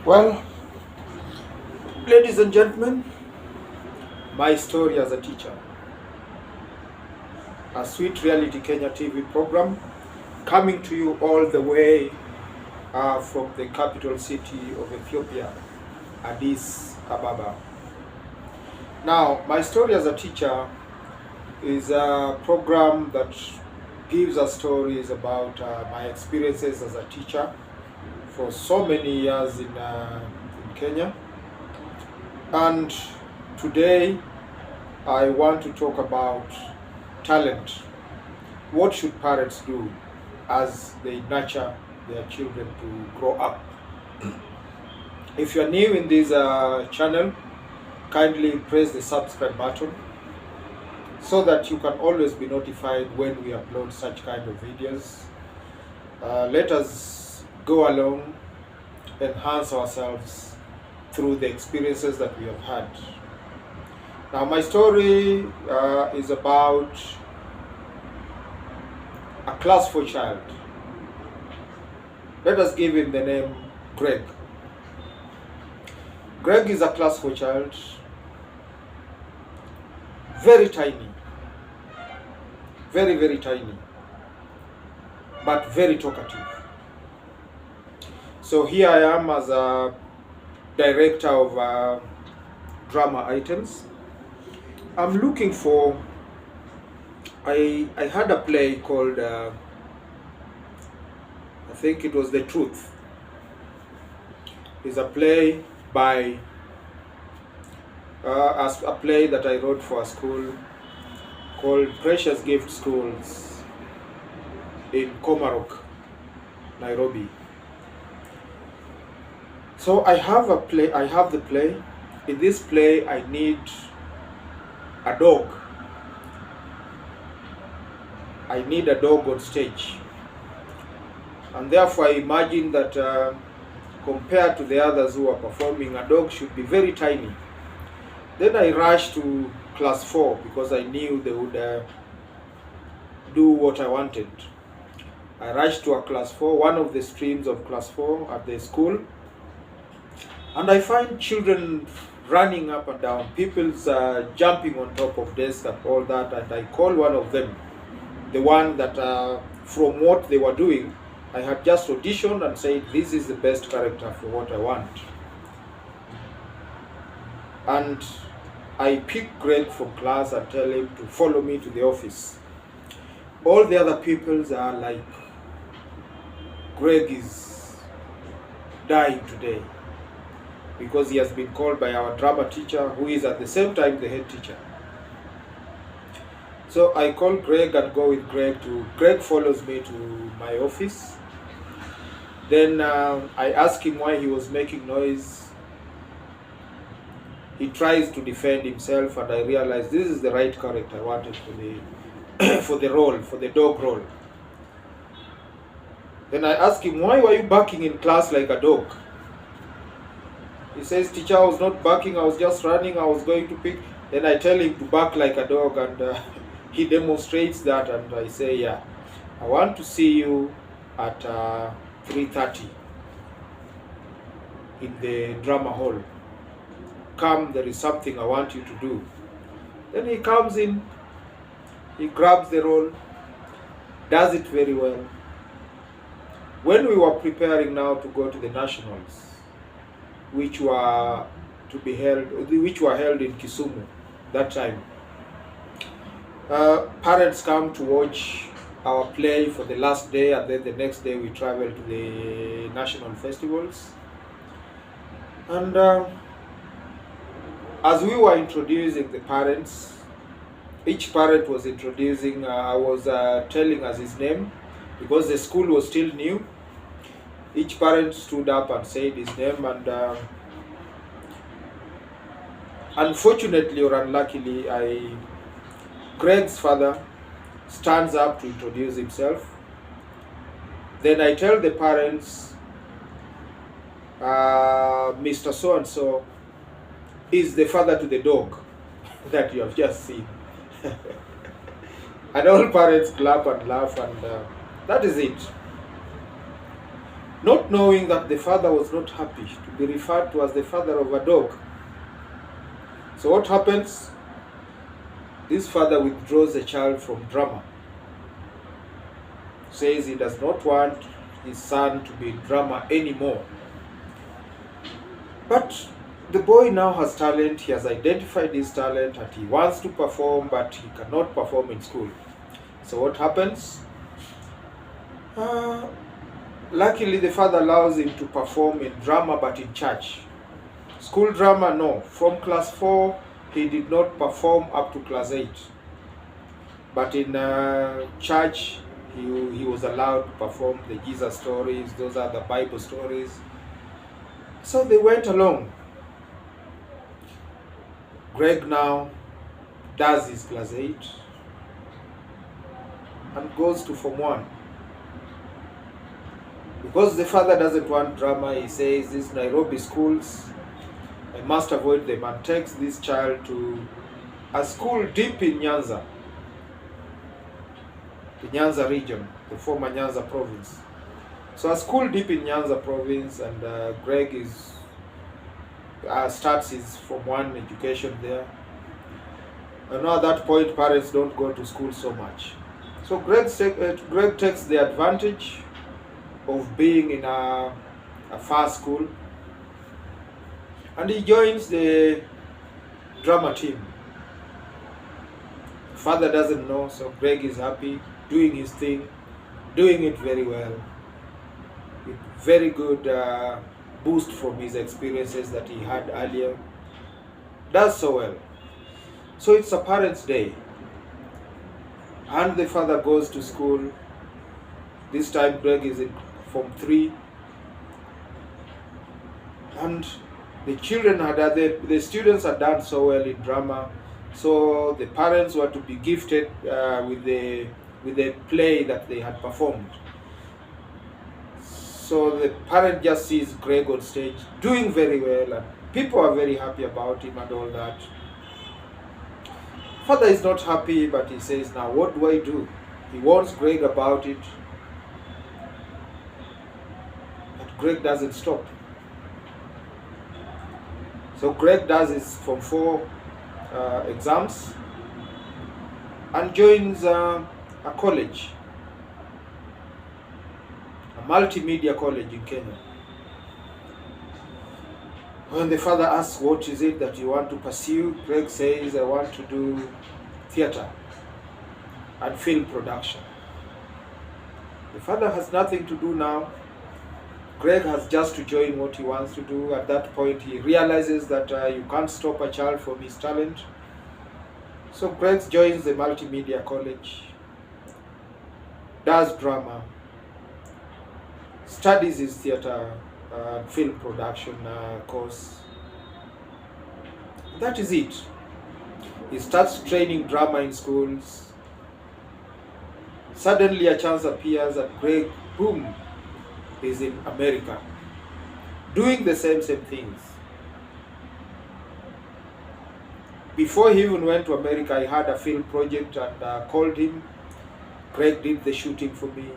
Well, ladies and gentlemen, my story as a teacher, a sweet reality Kenya TV program coming to you all the way from the capital city of Ethiopia, Addis Ababa. Now, my story as a teacher is a program that gives us stories about my experiences as a teacher for so many years in Kenya. And today I want to talk about talent. What should parents do as they nurture their children to grow up? If you are new in this channel, kindly press the subscribe button so that you can always be notified when we upload such kind of videos. Let us go along, enhance ourselves through the experiences that we have had. Now, my story is about a class 4 child. Let us give him the name Greg. Greg is a class 4 child, very tiny, very tiny, but very talkative. So here I am as a director of drama items. I'm looking for, I had a play called, I think it was The Truth. It's a play by, a play that I wrote for a school called Precious Gift Schools in Komarok, Nairobi. So I have the play. In this play, I need a dog. I need a dog on stage. And therefore, I imagine that compared to the others who are performing, a dog should be very tiny. Then I rushed to class 4 because I knew they would do what I wanted. I rushed to a class 4, one of the streams of class 4 at the school. And I find children running up and down, people's jumping on top of desks and all that. And I call one of them, the one that from what they were doing, I had just auditioned and said, this is the best character for what I want. And I pick Greg from class and tell him to follow me to the office. All the other peoples are like, Greg is dying today, because he has been called by our drama teacher, who is at the same time the head teacher. So I call Greg and go with Greg Greg follows me to my office. Then I ask him why he was making noise. He tries to defend himself, and I realize this is the right character I wanted for the for the role, for the dog role. Then I ask him, why were you barking in class like a dog? He says, teacher, I was not barking, I was just running, I was going to pick. Then I tell him to bark like a dog, and he demonstrates that, and I say, yeah, I want to see you at 3:30 in the drama hall. Come, there is something I want you to do. Then he comes in, he grabs the role, does it very well. When we were preparing now to go to the nationals, which were held in Kisumu that time, parents come to watch our play for the last day, and then the next day we travel to the national festivals. And as we were introducing the parents, each parent was introducing, telling us his name, because the school was still new. Each parent stood up and said his name, and unfortunately or unluckily, Greg's father stands up to introduce himself. Then I tell the parents, Mr. So-and-so is the father to the dog that you have just seen. And all parents clap and laugh, and that is it. not knowing that the father was not happy to be referred to as the father of a dog. So what happens? This father withdraws the child from drama. Says he does not want his son to be in drama anymore. But the boy now has talent, he has identified his talent and he wants to perform, but he cannot perform in school. So what happens? Luckily the father allows him to perform in drama, but in church. School drama, no. From class 4, he did not perform up to class 8. But in church, he was allowed to perform the Jesus stories, those are the Bible stories. So they went along. Greg now does his class 8 and goes to Form 1. Because the father doesn't want drama, he says, these Nairobi schools, I must avoid them, and takes this child to a school deep in Nyanza, the Nyanza region, the former Nyanza province. So a school deep in Nyanza province, and Greg starts his Form 1 education there. And now at that point, parents don't go to school so much. So Greg takes the advantage of being in a far school, and he joins the drama team. Father doesn't know, so Greg is happy, doing his thing, doing it very well, with very good boost from his experiences that he had earlier. Does so well. So it's a parents' day, and the father goes to school. This time Greg is in Form 3, and the students had done so well in drama, so the parents were to be gifted with the play that they had performed. So the parent just sees Greg on stage doing very well, and people are very happy about him and all that. Father is not happy, but he says, now what do I do? He warns Greg about it, but Greg doesn't stop. So Greg does his Form 4 exams and joins a college, a multimedia college in Kenya. When the father asks, what is it that you want to pursue? Greg says, I want to do theater and film production. The father has nothing to do now. Greg has just to join what he wants to do. At that point, he realizes that you can't stop a child from his talent. So Greg joins the multimedia college, does drama, studies his theater film production course. That is it. He starts training drama in schools. Suddenly a chance appears and Greg, boom, is in America, doing the same things. Before he even went to America, I had a film project and called him. Greg did the shooting for me,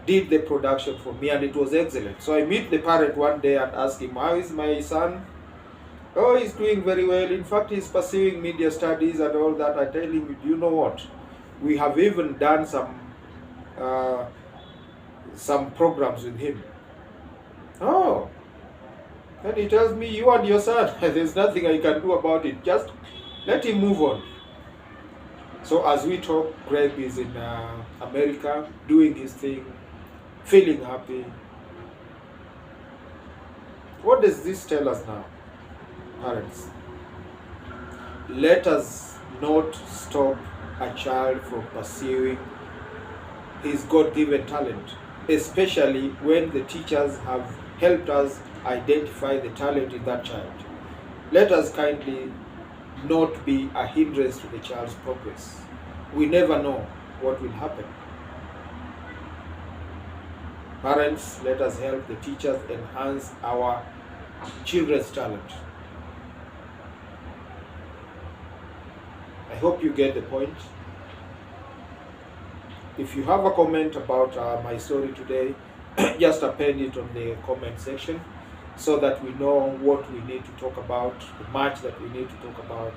did the production for me, and it was excellent. So I meet the parent one day and ask him, how is my son? Oh, he's doing very well. In fact, he's pursuing media studies and all that. I tell him, you know what? We have even done some programs with him. Oh, then he tells me, you and your son, there's nothing I can do about it. Just let him move on. So as we talk, Greg is in America, doing his thing, feeling happy. What does this tell us now, parents? Let us not stop a child from pursuing his God-given talent, especially when the teachers have helped us identify the talent in that child. Let us kindly not be a hindrance to the child's progress. We never know what will happen. Parents, let us help the teachers enhance our children's talent. I hope you get the point. If you have a comment about my story today, just append it on the comment section so that we know what we need to talk about, the match that we need to talk about.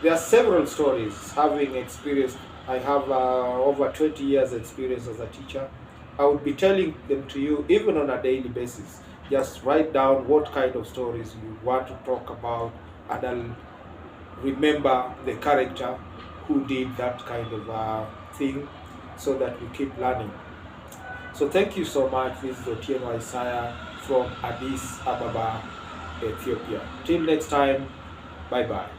There are several stories. Having experienced, I have over 20 years experience as a teacher. I would be telling them to you even on a daily basis. Just write down what kind of stories you want to talk about, and I'll remember the character who did that kind of thing, so that we keep learning. So thank you so much. This is Otieno Isaiah from Addis Ababa, Ethiopia. Till next time, bye bye.